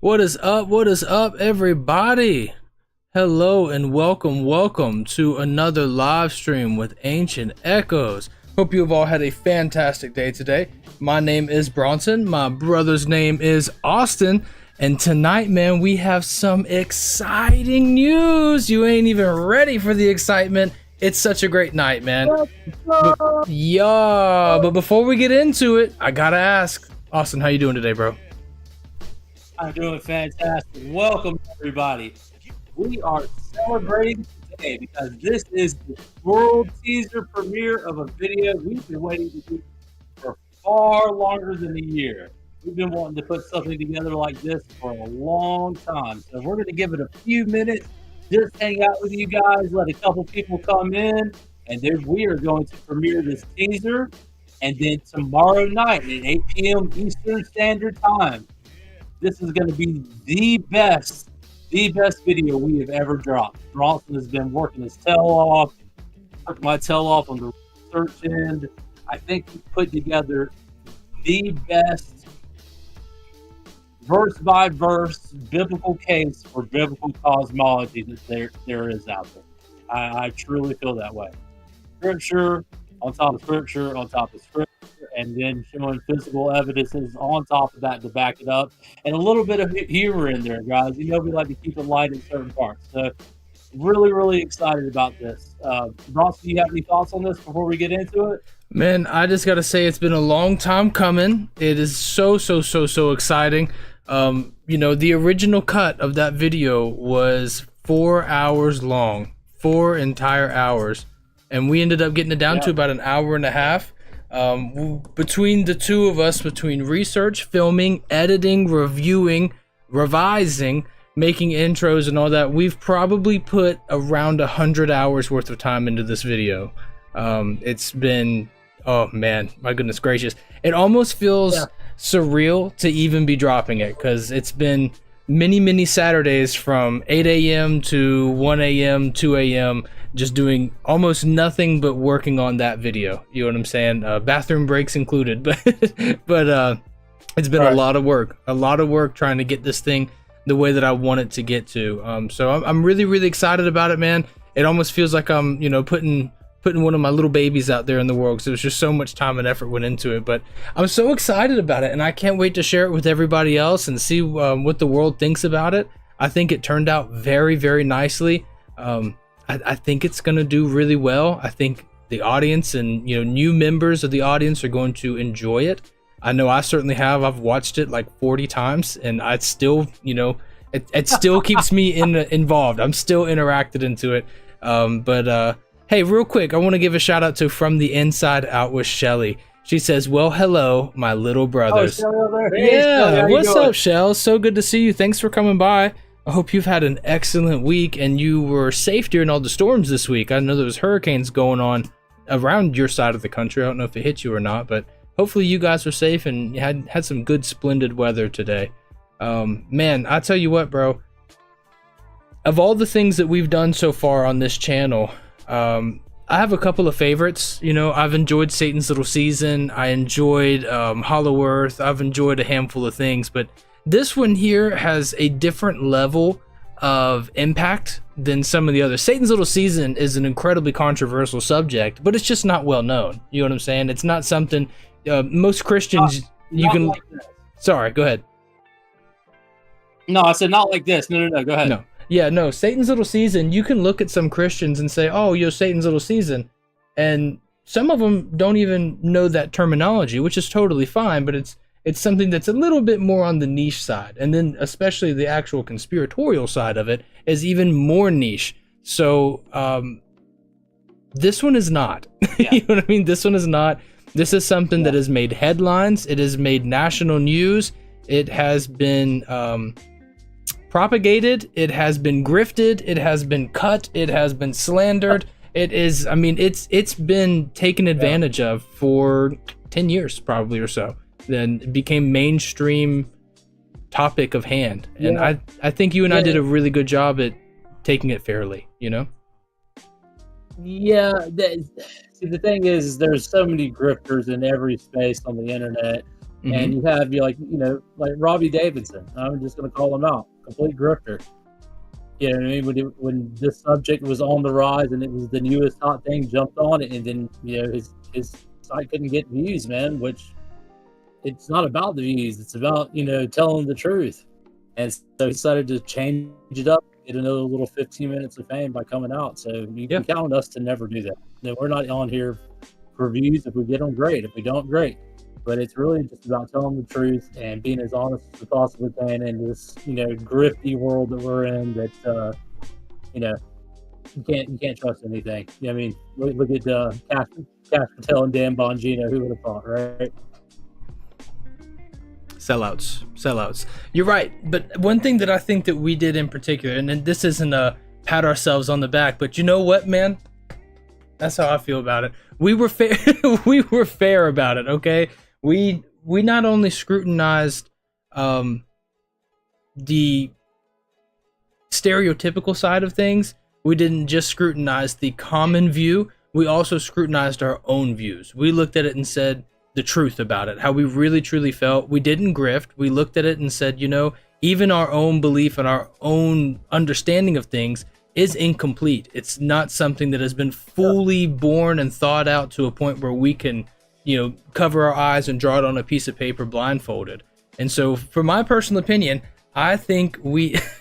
What is up? What is up, everybody? Hello and welcome to another live stream with Ancient Echoes. Hope you have all had a fantastic day today. My name is Bronson. My brother's name is Austin. And tonight, man, we have some exciting news. You ain't even ready for the excitement. It's such a great night, man. But before we get into it, I gotta ask, Austin, how you doing today, bro? I'm doing fantastic. Welcome, everybody. We are celebrating today because this is the world teaser premiere of a video we've been waiting to do for far longer than a year. We've been wanting to put something together like this for a long time. So we're going to give it a few minutes, just hang out with you guys, let a couple people come in, and then we are going to premiere this teaser. And then tomorrow night at 8 p.m. Eastern Standard Time, this is going to be the best video we have ever dropped. Bronson has been working his tail off. Took my tail off on the research end. I think he put together the best verse by verse biblical case for biblical cosmology that there is out there. I truly feel that way. Scripture on top of scripture on top of scripture, and then showing physical evidences on top of that to back it up, and a little bit of humor in there, guys. You know, we like to keep it light in certain parts. So really excited about this. Bronson, do you have any thoughts on this before we get into it? Man, I just gotta say it's been a long time coming. It is so exciting. The original cut of that video was 4 hours long, 4 entire hours, and we ended up getting it down to about an hour and a half. Between the two of us, between research, filming, editing, reviewing, revising, making intros and all that, we've probably put around 100 hours worth of time into this video. It's been, oh man, my goodness gracious. It almost feels surreal to even be dropping it, because it's been many Saturdays from 8 a.m. to 1 a.m., 2 a.m., just doing almost nothing but working on that video. You know what I'm saying? Bathroom breaks included, but it's been a lot of work trying to get this thing the way that I want it to get to. So I'm really excited about it, man. It almost feels like I'm, putting one of my little babies out there in the world, because there was just so much time and effort went into it. But I'm so excited about it, and I can't wait to share it with everybody else and see what the world thinks about it. I think it turned out very nicely. I think it's going to do really well. I think the audience and new members of the audience are going to enjoy it. I know I certainly have. I've watched it like 40 times, and I still, it still keeps me involved. I'm still interacted into it. Hey, real quick, I want to give a shout out to From the Inside Out with Shelly. She says, well, hello, my little brothers. Oh, Shelly over there. Hey, yeah, Shelly, what's up, Shell? So good to see you. Thanks for coming by. I hope you've had an excellent week and you were safe during all the storms this week. I know there was hurricanes going on around your side of the country. I don't know if it hit you or not, but hopefully you guys were safe and had some good, splendid weather today. Man, I tell you what, bro. Of all the things that we've done so far on this channel, I have a couple of favorites. I've enjoyed Satan's Little Season. I enjoyed Hollow Earth. I've enjoyed a handful of things, but this one here has a different level of impact than some of the others. Satan's Little Season is an incredibly controversial subject, but it's just not well known. You know what I'm saying? It's not something most Christians you can. Like Sorry, go ahead. No, I said not like this. No, go ahead. No. Yeah, no, Satan's Little Season, you can look at some Christians and say, oh, Satan's Little Season. And some of them don't even know that terminology, which is totally fine, but it's something that's a little bit more on the niche side. And then especially the actual conspiratorial side of it is even more niche. So this one is not. Yeah. You know what I mean? This one is not. This is something that has made headlines. It has made national news. It has been propagated, it has been grifted, it has been cut, it has been slandered. It's been taken advantage of for 10 years probably or so. Then it became mainstream topic of hand. And I think you and I did a really good job at taking it fairly, Yeah, see, the thing is there's so many grifters in every space on the internet. and you have like Robbie Davidson. I'm just going to call him out, complete grifter. You know what I mean? When this subject was on the rise and it was the newest hot thing, jumped on it, and then his site couldn't get views, man. Which it's not about the views; it's about telling the truth. And so he decided to change it up, get another little 15 minutes of fame by coming out. So you can count on us to never do that. No, we're not on here for views. If we get them, great. If we don't, great. But it's really just about telling the truth and being as honest as we possibly can in this, grifty world that we're in. That you can't trust anything. I mean, look at Cash Patel and Dan Bongino. Who would have thought, right? Sellouts. You're right. But one thing that I think that we did in particular, and this isn't a pat ourselves on the back, but you know what, man? That's how I feel about it. We were fair. We were fair about it. Okay. We not only scrutinized the stereotypical side of things. We didn't just scrutinize the common view. We also scrutinized our own views. We looked at it and said the truth about it, how we really truly felt. We didn't grift. We looked at it and said, even our own belief and our own understanding of things is incomplete. It's not something that has been fully born and thought out to a point where we can, cover our eyes and draw it on a piece of paper blindfolded. And so, for my personal opinion, I think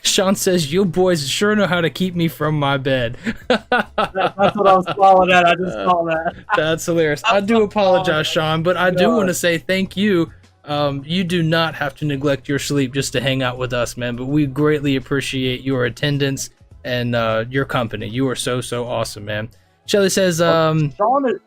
Sean says, you boys sure know how to keep me from my bed. That's what I was following at. I just saw that. That's hilarious. I do apologize, Sean, but I do want to say thank you. You do not have to neglect your sleep just to hang out with us, man, but we greatly appreciate your attendance and your company. You are so awesome, man. Shelly says, Sean is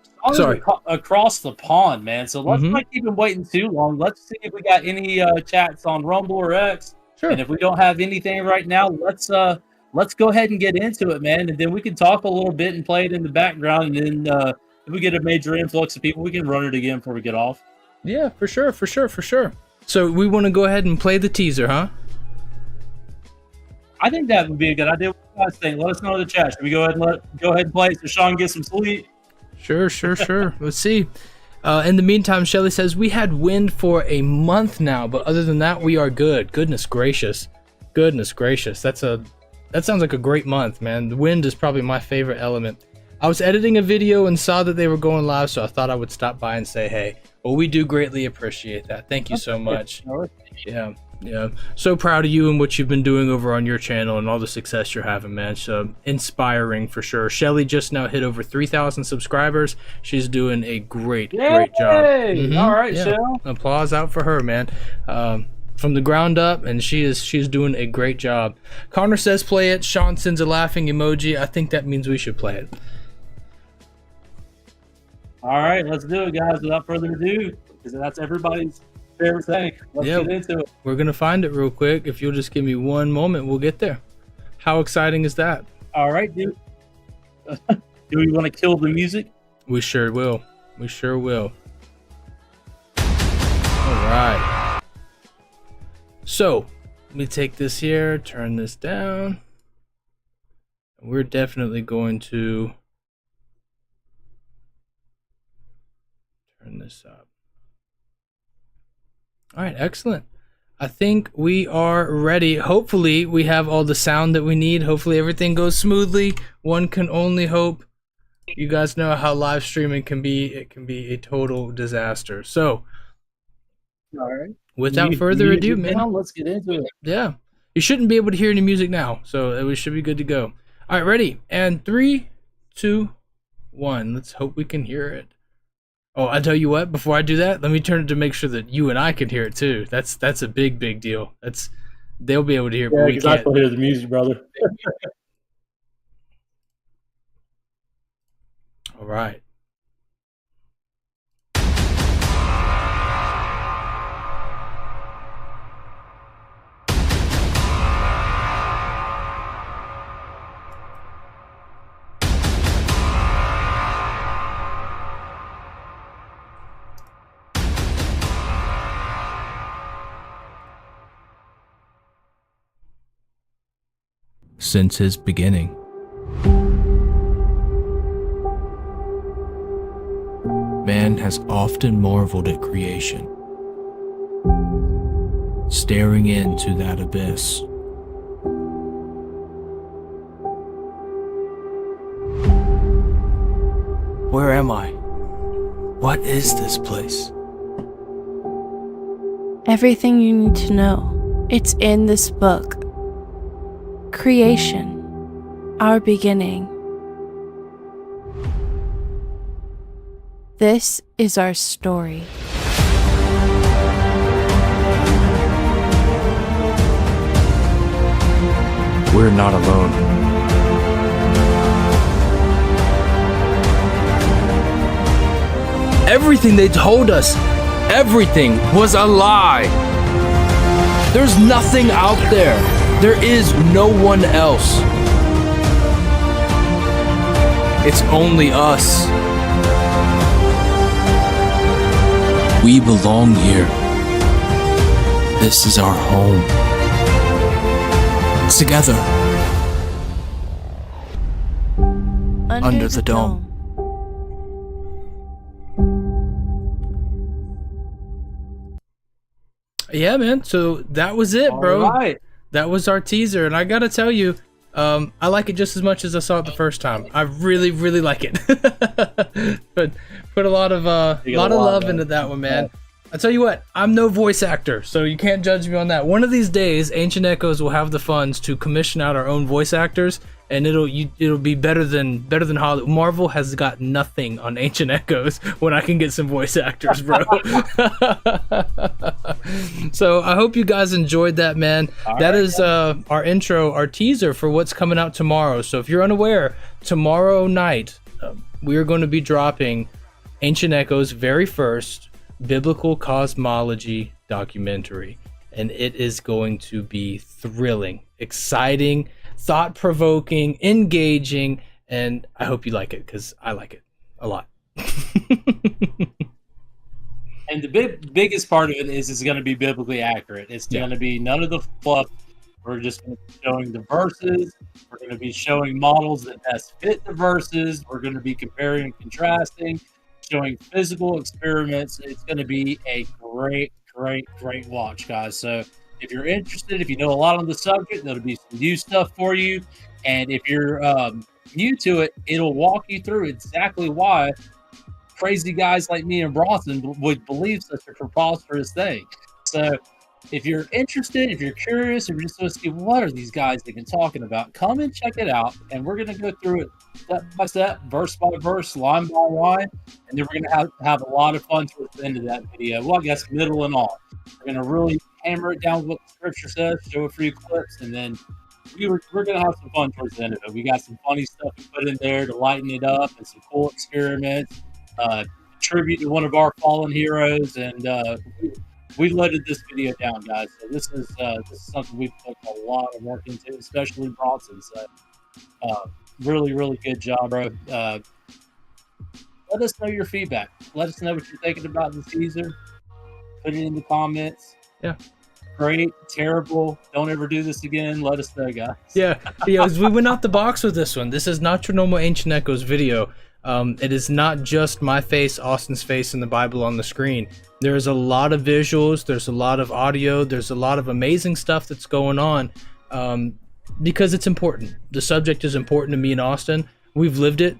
across the pond, man, so let's not keep him waiting too long. Let's see if we got any chats on Rumble or X. Sure. And if we don't have anything right now, let's go ahead and get into it, man, and then we can talk a little bit and play it in the background, and then if we get a major influx of people, we can run it again before we get off. Yeah, for sure. So we want to go ahead and play the teaser, huh? I think that would be a good idea. What do you guys think? Let us know in the chat. Should we go ahead and play so Sean gets some sleep? Sure. Let's see. In the meantime, Shelly says, we had wind for a month now, but other than that, we are good. Goodness gracious. That sounds like a great month, man. The wind is probably my favorite element. I was editing a video and saw that they were going live, so I thought I would stop by and say, hey. Well, we do greatly appreciate that. Thank you so much. Yeah. So proud of you and what you've been doing over on your channel and all the success you're having, man. So inspiring for sure. Shelly just now hit over 3,000 subscribers. She's doing a great job. All right, Shell. Applause out for her, man. From the ground up, and she's doing a great job. Connor says play it. Sean sends a laughing emoji. I think that means we should play it. All right, let's do it, guys. Without further ado, because that's everybody's favorite thing. Let's get into it. We're gonna find it real quick. If you'll just give me one moment, we'll get there. How exciting is that? All right, dude. Do we want to kill the music? We sure will. All right. So, let me take this here, turn this down. We're definitely going to turn this up. All right, excellent. I think we are ready. Hopefully, we have all the sound that we need. Hopefully, everything goes smoothly. One can only hope. You guys know how live streaming can be. It can be a total disaster. So, all right. Without further ado, man, let's get into it. Yeah. You shouldn't be able to hear any music now, so we should be good to go. All right, ready? And 3, 2, 1. Let's hope we can hear it. Oh, I tell you what, before I do that, let me turn it to make sure that you and I can hear it too. That's a big deal. They'll be able to hear it, but we can't. I can hear the music, brother. All right. Since his beginning, man has often marveled at creation, staring into that abyss. Where am I? What is this place? Everything you need to know. It's in this book. Creation. Our beginning. This is our story. We're not alone. Everything they told us, everything was a lie. There's nothing out there. There is no one else. It's only us. We belong here. This is our home. Together. Under the dome. Yeah, man. So that was it, bro. All right. That was our teaser, and I gotta tell you, I like it just as much as I saw it the first time. I really, really like it. But put a lot of love into that one, man. I tell you what, I'm no voice actor, so you can't judge me on that. One of these days, Ancient Echoes will have the funds to commission out our own voice actors, and it'll be better than Hollywood. Marvel has got nothing on Ancient Echoes when I can get some voice actors, bro. So I hope you guys enjoyed that, man. That is our intro, our teaser for what's coming out tomorrow. So if you're unaware, tomorrow night we are going to be dropping Ancient Echoes' very first biblical cosmology documentary, and it is going to be thrilling, exciting, thought-provoking, engaging, and I hope you like it, because I like it a lot. And the biggest part of it is it's going to be biblically accurate. It's going to be none of the fluff. We're just going to be showing the verses. We're going to be showing models that best fit the verses. We're going to be comparing and contrasting, showing physical experiments. It's going to be a great watch, guys. So if you're interested, if you know a lot on the subject, there'll be some new stuff for you. And if you're new to it, it'll walk you through exactly why crazy guys like me and Bronson would believe such a preposterous thing. So if you're interested, if you're curious, if you're just going to see what are these guys even talking about, come and check it out. And we're going to go through it step by step, verse by verse, line by line. And then we're going to have a lot of fun towards the end of that video. Well, I guess middle and all. We're going to really hammer it down with what the scripture says, show a few clips, and then we're going to have some fun towards the end of it. We got some funny stuff to put in there to lighten it up and some cool experiments. Tribute to one of our fallen heroes, and we loaded this video down, guys. So this is something we've put a lot of work into, especially Bronson. So really good job, bro. Let us know your feedback. Let us know what you're thinking about the teaser. Put it in the comments. Yeah. Great, terrible, don't ever do this again. Let us know, guys. Yeah, we went out the box with this one. This is not your normal Ancient Echoes video. It is not just my face, Austin's face, and the Bible on the screen. There's a lot of visuals, there's a lot of audio, there's a lot of amazing stuff that's going on, because it's important. The subject is important to me and Austin. We've lived it,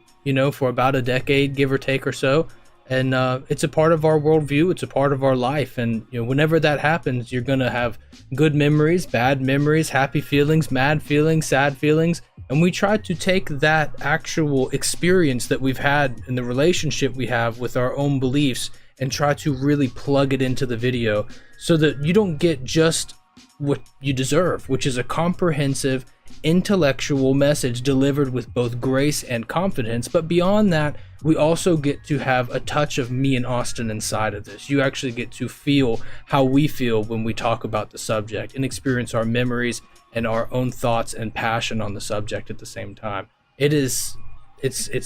for about a decade, give or take or so. And it's a part of our worldview. It's a part of our life. And whenever that happens, you're going to have good memories, bad memories, happy feelings, mad feelings, sad feelings. And we try to take that actual experience that we've had in the relationship we have with our own beliefs and try to really plug it into the video so that you don't get just what you deserve, which is a comprehensive, intellectual message delivered with both grace and confidence. But beyond that, we also get to have a touch of me and Austin inside of this. You actually get to feel how we feel when we talk about the subject and experience our memories and our own thoughts and passion on the subject at the same time. It's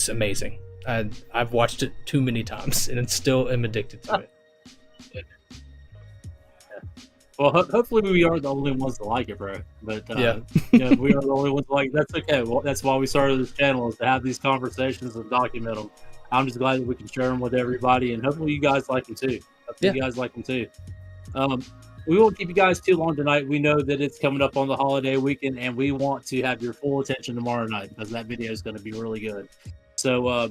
amazing. I've watched it too many times and still am addicted to it. Yeah. Well, hopefully we are the only ones that like it, bro. But yeah, we are the only ones that like it. That's okay. Well, that's why we started this channel, is to have these conversations and document them. I'm just glad that we can share them with everybody, and hopefully you guys like them too. we won't keep you guys too long tonight. We know that it's coming up on the holiday weekend, and we want to have your full attention tomorrow night because that video is going to be really good. So,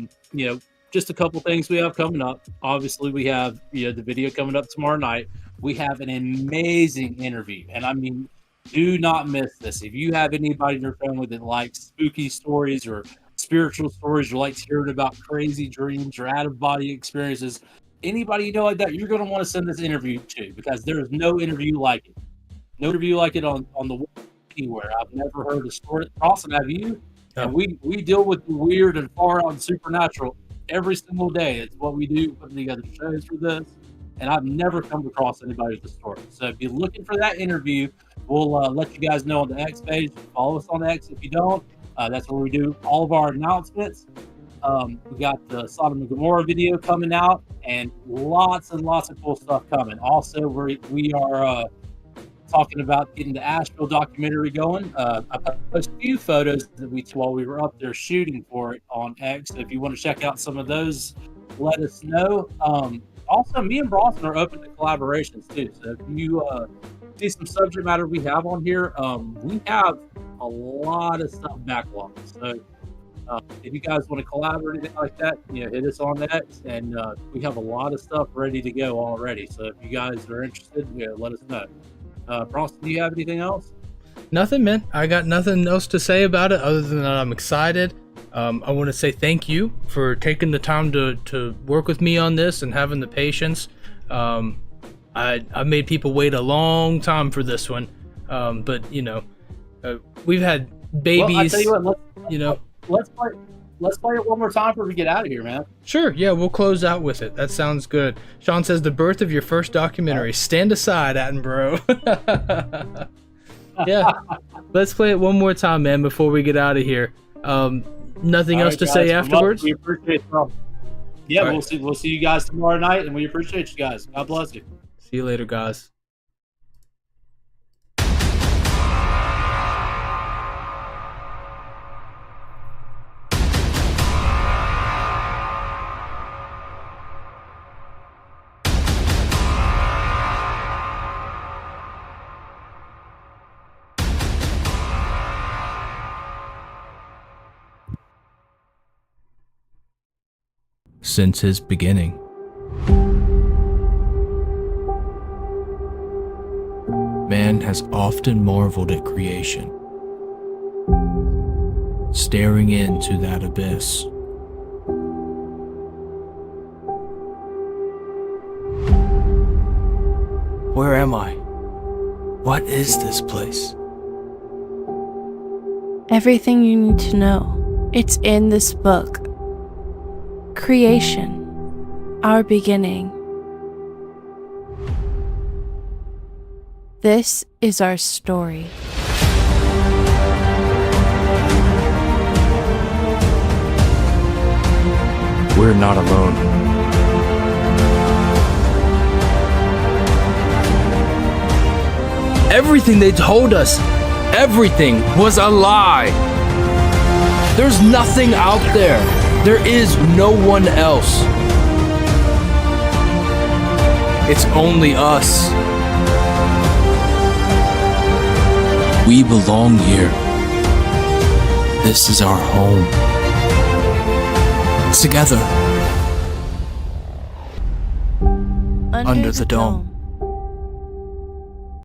just a couple things we have coming up. Obviously, we have the video coming up tomorrow night. We have an amazing interview, and I mean, do not miss this. If you have anybody in your family that likes spooky stories or spiritual stories, or likes hearing about crazy dreams or out of body experiences, anybody you know like that, you're going to want to send this interview to, because there is no interview like it. No interview like it on the web anywhere. I've never heard a story. Austin, have you? No. And we deal with the weird and far out and supernatural every single day. It's what we do, putting together shows for this. And I've never come across anybody with a story. So if you're looking for that interview, we'll let you guys know on the X page. Follow us on X if you don't. That's where we do all of our announcements. We got the Sodom and Gomorrah video coming out, and lots and lots of cool stuff coming. Also, we are talking about getting the Asheville documentary going. I posted a few photos that we took while we were up there shooting for it on X. So if you want to check out some of those, let us know. Also, me and Bronson are open to collaborations too. So if you see some subject matter we have on here, we have a lot of stuff backlogged. So if you guys want to collab or anything like that, hit us on that. And we have a lot of stuff ready to go already. So if you guys are interested, let us know. Bronson, do you have anything else? Nothing, man. I got nothing else to say about it other than that I'm excited. I want to say thank you for taking the time to work with me on this and having the patience. I made people wait a long time for this one, but we've had babies. Well, I tell you what, let's play it one more time before we get out of here, man. Sure, yeah, we'll close out with it. That sounds good. Sean says the birth of your first documentary. Stand aside, Attenborough. Yeah, let's play it one more time, man, before we get out of here. Nothing else to say afterwards? We appreciate it. Yeah, All we'll see you guys tomorrow night, and we appreciate you guys. God bless you. See you later, guys. Since his beginning, man has often marveled at creation, staring into that abyss. Where am I? What is this place? Everything you need to know, it's in this book. Creation, our beginning. This is our story. We're not alone. Everything they told us, everything was a lie. There's nothing out there. There is no one else. It's only us. We belong here. This is our home. Together. Under the dome.